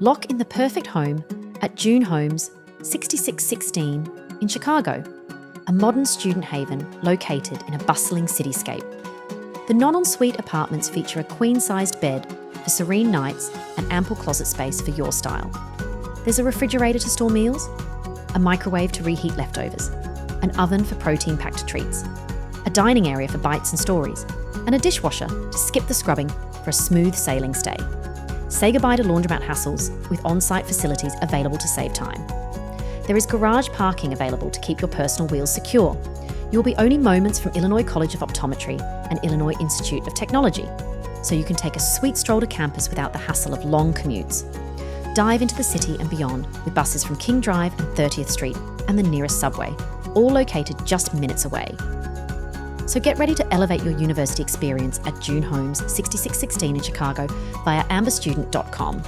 Lock in the perfect home at June Homes, 6616 in Chicago, a modern student haven located in a bustling cityscape. The non-ensuite apartments feature a queen-sized bed for serene nights and ample closet space for your style. There's a refrigerator to store meals, a microwave to reheat leftovers, an oven for protein-packed treats, a dining area for bites and stories, and a dishwasher to skip the scrubbing for a smooth sailing stay. Say goodbye to laundromat hassles with on-site facilities available to save time. There is garage parking available to keep your personal wheels secure. You'll be only moments from Illinois College of Optometry and Illinois Institute of Technology, so you can take a sweet stroll to campus without the hassle of long commutes. Dive into the city and beyond with buses from King Drive and 30th Street and the nearest subway, all located just minutes away. So get ready to elevate your university experience at June Homes 6616 in Chicago via amberstudent.com.